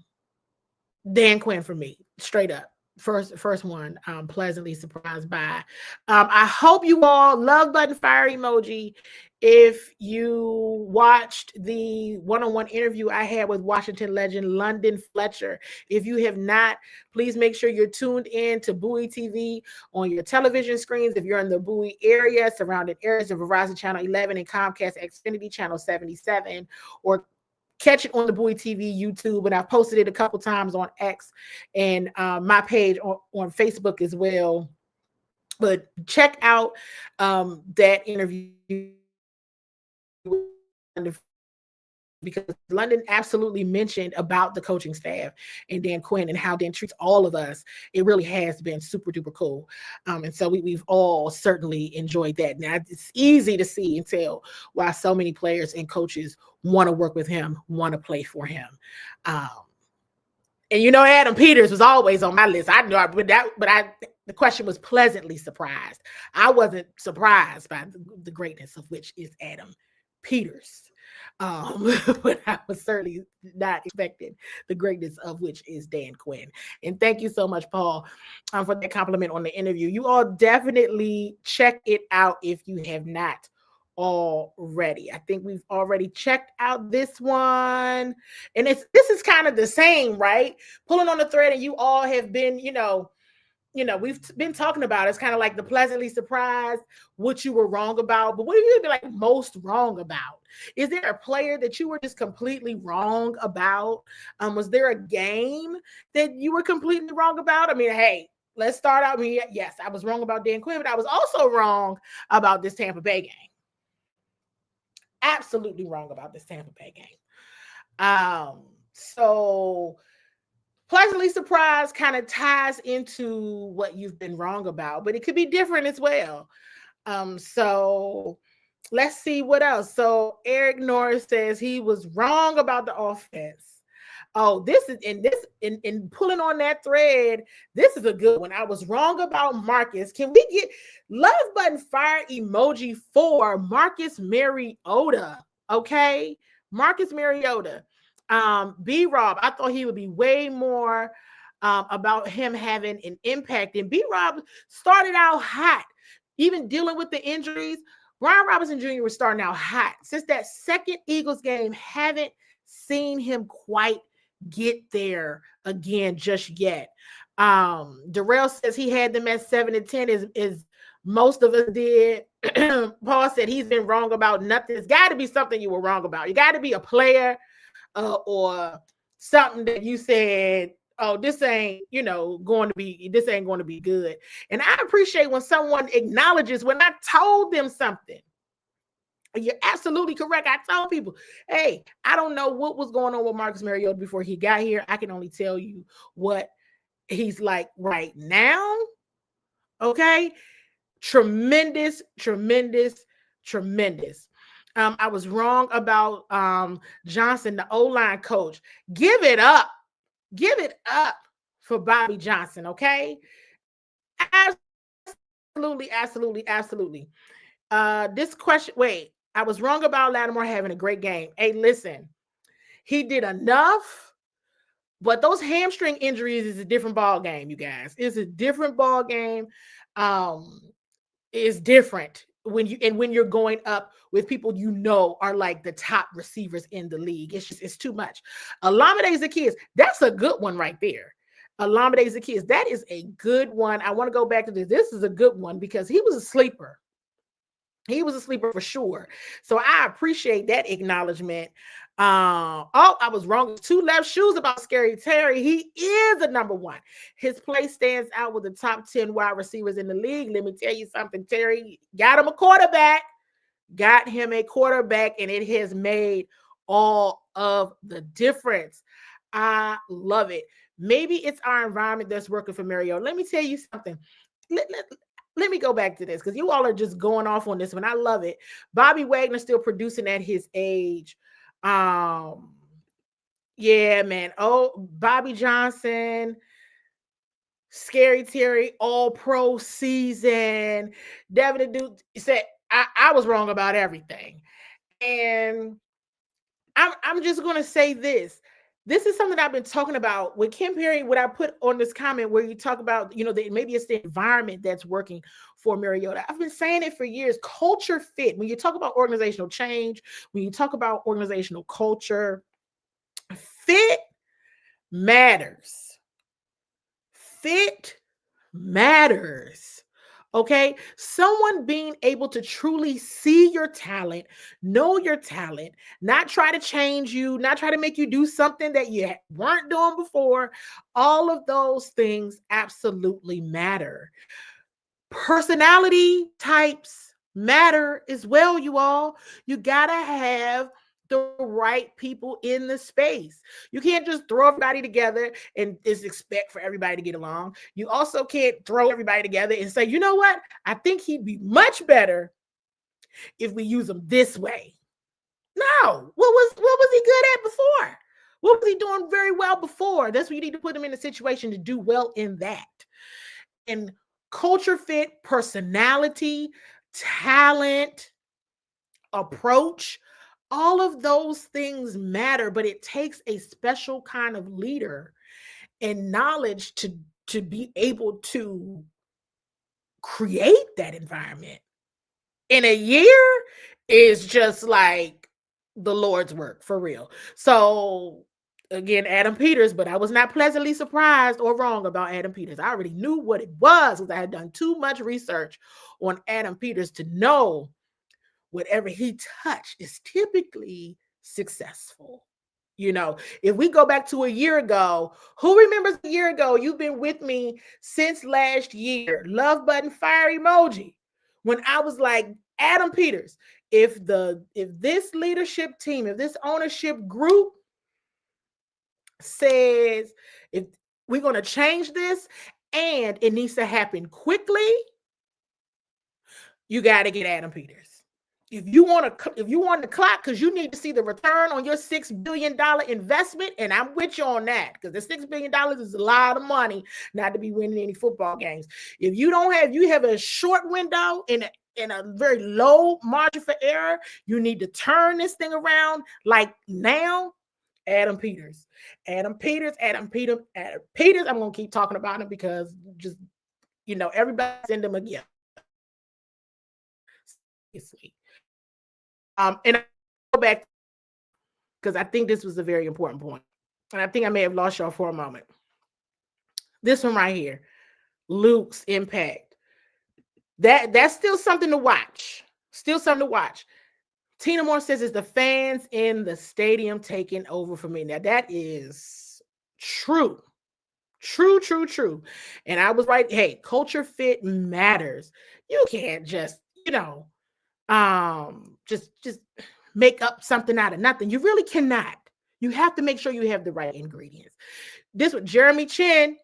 Quinn for me, straight up. First one, pleasantly surprised by. I hope you all love button fire emoji. If you watched the one-on-one interview I had with Washington legend London Fletcher, if you have not, please make sure you're tuned in to Bowie TV on your television screens. If you're in the Bowie area, surrounding areas of Verizon Channel 11 and Comcast Xfinity Channel 77, or catch it on the Bowie TV YouTube, and I've posted it a couple times on X and my page on Facebook as well. But check out that interview, because London absolutely mentioned about the coaching staff and Dan Quinn and how Dan treats all of us. It really has been super duper cool. And so we've all certainly enjoyed that. Now it's easy to see and tell why so many players and coaches want to work with him, want to play for him. And Adam Peters was always on my list. I know, the question was pleasantly surprised. I wasn't surprised by the greatness of which is Adam Peters. But I was certainly not expecting the greatness of which is Dan Quinn. And thank you so much, Paul, for that compliment on the interview. You all definitely check it out if you have not already. I think we've already checked out this one. And this is kind of the same, right? Pulling on the thread, and you all have been, we've been talking about it. It's kind of like the pleasantly surprised, what you were wrong about. But what have you been like most wrong about? Is there a player that you were just completely wrong about? Was there a game that you were completely wrong about? I mean, hey, let's start out. I mean, yes, I was wrong about Dan Quinn, but I was also wrong about this Tampa Bay game. Absolutely wrong about this Tampa Bay game. So pleasantly surprised kind of ties into what you've been wrong about, but it could be different as well. So let's see what else. So Eric Norris says he was wrong about the offense. Oh, this is in pulling on that thread. This is a good one. I was wrong about Marcus. Can we get love button fire emoji for Marcus Mariota? Okay, Marcus Mariota. B-Rob, I thought he would be way more about him having an impact. And B-Rob started out hot, even dealing with the injuries. Brian Robinson Jr. was starting out hot. Since that second Eagles game, haven't seen him quite get there again just yet. Darrell says he had them at 7 and 10 as most of us did. Paul said he's been wrong about nothing. It's got to be something you were wrong about. You got to be a player or something that you said, oh, this ain't going to be good. And I appreciate when someone acknowledges when I told them something. You're absolutely correct. I told people, hey, I don't know what was going on with Marcus Mariota before he got here. I can only tell you what he's like right now. Okay. Tremendous. I was wrong about Johnson, the O-line coach. Give it up for Bobby Johnson. Okay. Absolutely. This question, wait, I was wrong about Lattimore having a great game. Hey, listen, he did enough, but those hamstring injuries is a different ball game, you guys. It's a different ball game. It's different when you're going up with people are like the top receivers in the league. It's too much. Olamide Zaccheaus, that's a good one right there. Olamide Zaccheaus, that is a good one. I want to go back to this. This is a good one because he was a sleeper. He was a sleeper for sure. So I appreciate that acknowledgement. I was wrong. 2 left shoes about Scary Terry. He is a number 1. His play stands out with the top 10 wide receivers in the league. Let me tell you something. Terry got him a quarterback, and it has made all of the difference. I love it. Maybe it's our environment that's working for Mariota. Let me tell you something. Let me go back to this because you all are just going off on this one. I love it. Bobby Wagner still producing at his age. Yeah, man. Oh, Bobby Johnson, Scary Terry, all pro season. Devin Duke said I was wrong about everything. And I'm just gonna say this. This is something I've been talking about with Kim Perry. What I put on this comment where you talk about, maybe it's the environment that's working for Mariota. I've been saying it for years. Culture fit. When you talk about organizational change, when you talk about organizational culture, fit matters. Fit matters. Okay, someone being able to truly see your talent, know your talent, not try to change you, not try to make you do something that you weren't doing before. All of those things absolutely matter. Personality types matter as well, you all. You gotta have the right people in the space. You can't just throw everybody together and just expect for everybody to get along. You also can't throw everybody together and say, you know what? I think he'd be much better if we use him this way. No. What was he good at before? What was he doing very well before? That's what you need to put him in a situation to do well in that. And culture fit, personality, talent, approach, all of those things matter, but it takes a special kind of leader and knowledge to be able to create that environment. In a year is just like the Lord's work for real. So again, Adam Peters, but I was not pleasantly surprised or wrong about Adam Peters. I already knew what it was because I had done too much research on Adam Peters to know whatever he touched is typically successful. If we go back to a year ago, who remembers a year ago? You've been with me since last year. Love button, fire emoji. When I was like, Adam Peters, if this leadership team, if this ownership group says if we're going to change this and it needs to happen quickly, you got to get Adam Peters. If you want the clock, because you need to see the return on your $6 billion investment, and I'm with you on that, because the $6 billion is a lot of money not to be winning any football games. If you have a short window and a very low margin for error, you need to turn this thing around like now. Adam Peters. I'm going to keep talking about him because just, everybody send him a gift. And I go back because I think this was a very important point. And I think I may have lost y'all for a moment. This one right here, Luke's impact. That's still something to watch. Still something to watch. Tina Moore says it's the fans in the stadium taking over for me. Now that is true. True. And I was right. Hey, culture fit matters. You can't just, just make up something out of nothing. You really cannot. You have to make sure you have the right ingredients. This with Jeremy Chin.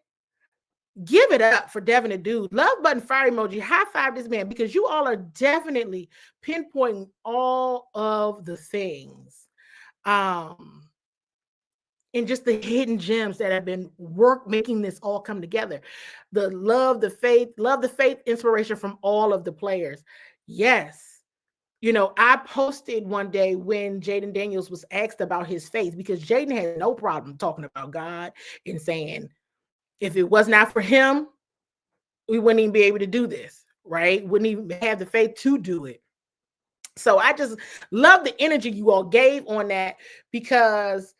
Give it up for Devin and Dude. Love button, fire emoji, high five this man, because you all are definitely pinpointing all of the things. And just the hidden gems that have been making this all come together. The love, the faith, inspiration from all of the players. Yes. I posted one day when Jaden Daniels was asked about his faith, because Jaden had no problem talking about God and saying, if it was not for him, we wouldn't even be able to do this, right? Wouldn't even have the faith to do it. So I just love the energy you all gave on that, because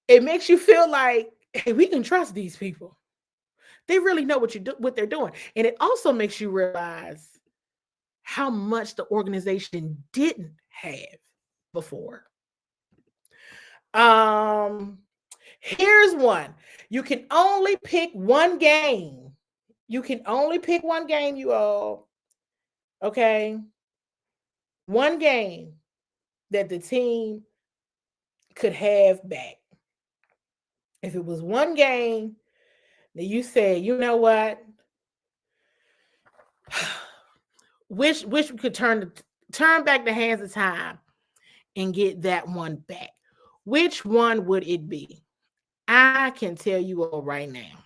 it makes you feel like, hey, we can trust these people. They really know what they're doing. And it also makes you realize how much the organization didn't have before. Here's one. You can only pick one game. You all. Okay. One game that the team could have back. If it was one game that you said, you know what? Wish we could turn back the hands of time and get that one back. Which one would it be? I can tell you all right now.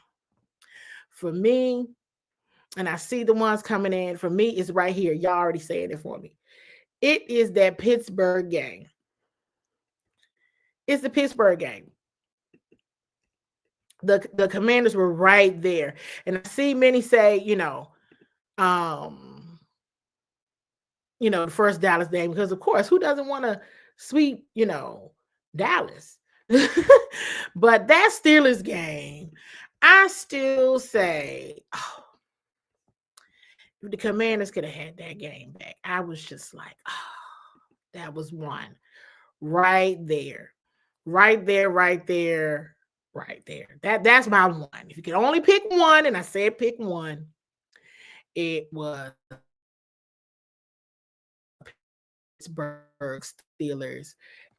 For me, and I see the ones coming in, for me, it's right here. Y'all already saying it for me. It is that Pittsburgh game. It's the Pittsburgh game. The Commanders were right there. And I see many say, the first Dallas game, because of course, who doesn't want to sweep, Dallas? But that Steelers game, I still say, if the Commanders could have had that game back, I was just like, that was one right there. That's my one. If you could only pick one, and I said pick one, it was Pittsburgh Steelers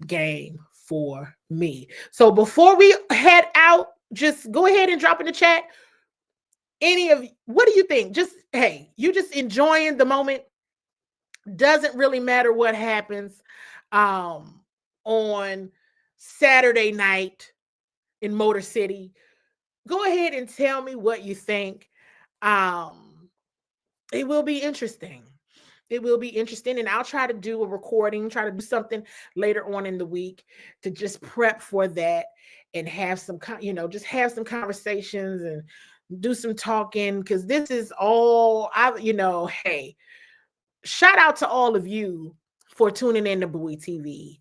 game for me. So before we head out, just go ahead and drop in the chat. What do you think? Just, hey, you just enjoying the moment. Doesn't really matter what happens on Saturday night in Motor City. Go ahead and tell me what you think. It will be interesting. And I'll try to do a recording, try to do something later on in the week to just prep for that and have some, just have some conversations and do some talking, because this is all, hey, shout out to all of you for tuning in to Bowie TV.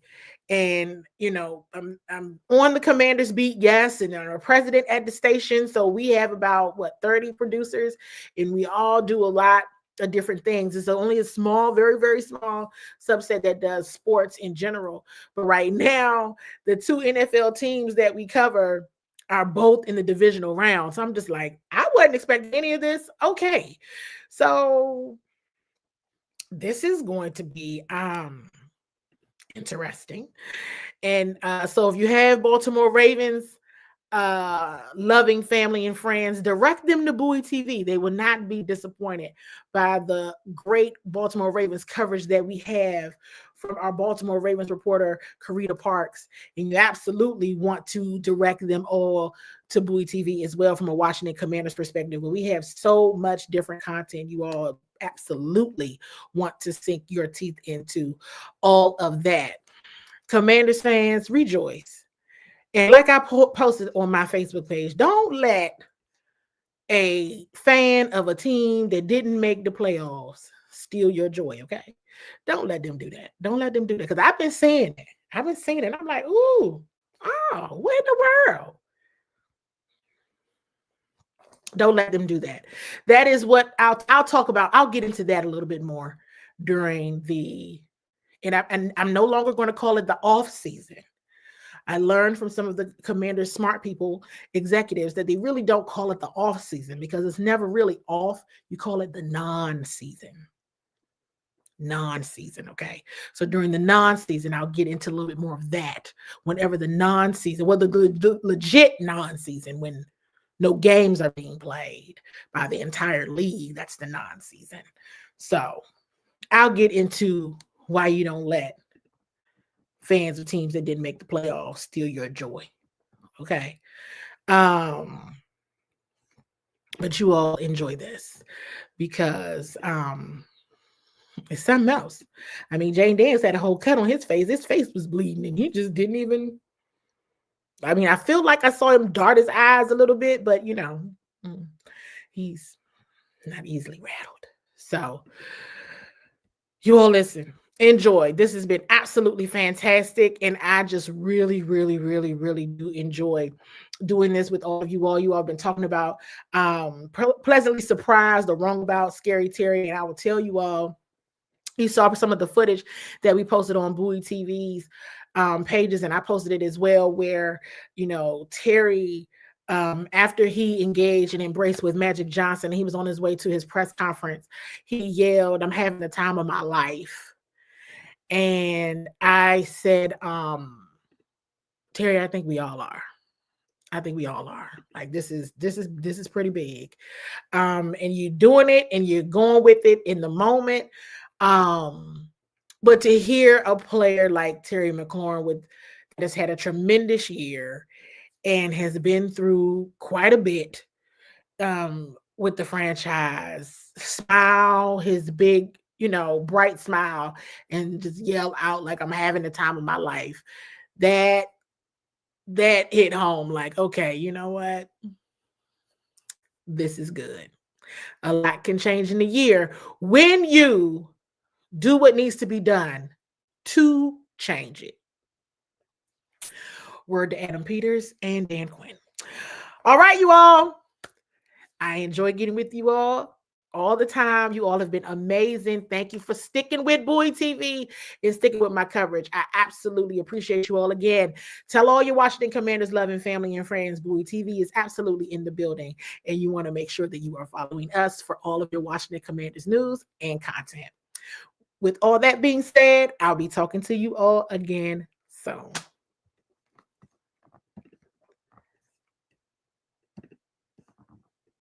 And, I'm on the Commander's beat, yes, and I'm a president at the station. So we have about, 30 producers, and we all do a lot of different things. It's only a small, very, very small subset that does sports in general. But right now, the two NFL teams that we cover are both in the divisional round. So I'm just like, I wasn't expecting any of this. Okay. So this is going to be interesting. And so if you have Baltimore Ravens loving family and friends, direct them to Bowie TV. They will not be disappointed by the great Baltimore Ravens coverage that we have from our Baltimore Ravens reporter, Karita Parks. And you absolutely want to direct them all to Bowie TV as well from a Washington Commanders perspective. But we have so much different content. You all absolutely want to sink your teeth into all of that. Commanders fans, rejoice. And like I posted on my Facebook page, don't let a fan of a team that didn't make the playoffs steal your joy, okay? Don't let them do that. Because I've been saying it. I'm like, what in the world? Don't let them do that. That is what I'll talk about. I'll get into that a little bit more during the and I'm no longer going to call it the off season. I learned from some of the Commanders' smart people, executives, that they really don't call it the off season because it's never really off. You call it the non-season. Non-season, okay? So during the non-season, I'll get into a little bit more of that. Whenever the non-season, well, the legit non-season, when no games are being played by the entire league, that's the non-season. So I'll get into why you don't let fans of teams that didn't make the playoffs steal your joy. Okay. But you all enjoy this because it's something else. I mean, Jane Dance had a whole cut on his face. His face was bleeding and he just didn't even. I mean, I feel like I saw him dart his eyes a little bit, but he's not easily rattled. So you all listen. Enjoy. This has been absolutely fantastic. And I just really, really, really, really do enjoy doing this with all of you all. You all have been talking about pleasantly surprised or wrong about Scary Terry. And I will tell you all, you saw some of the footage that we posted on Bowie TV's pages, and I posted it as well, where, Terry, after he engaged and embraced with Magic Johnson, he was on his way to his press conference. He yelled, "I'm having the time of my life." And I said, Terry, I think we all are. I think we all are. Like, this is pretty big. And you're doing it and you're going with it in the moment. But to hear a player like Terry McLaurin that has had a tremendous year and has been through quite a bit with the franchise, smile, his big, bright smile, and just yell out like, "I'm having the time of my life," that hit home. Like, okay, you know what? This is good. A lot can change in a year when you do what needs to be done to change it. Word to Adam Peters and Dan Quinn. All right, you all. I enjoy getting with you all the time. You all have been amazing. Thank you for sticking with Bowie TV and sticking with my coverage. I absolutely appreciate you all. Again, tell all your Washington Commanders loving family and friends, Bowie TV is absolutely in the building, and you want to make sure that you are following us for all of your Washington Commanders news and content. With all that being said, I'll be talking to you all again soon.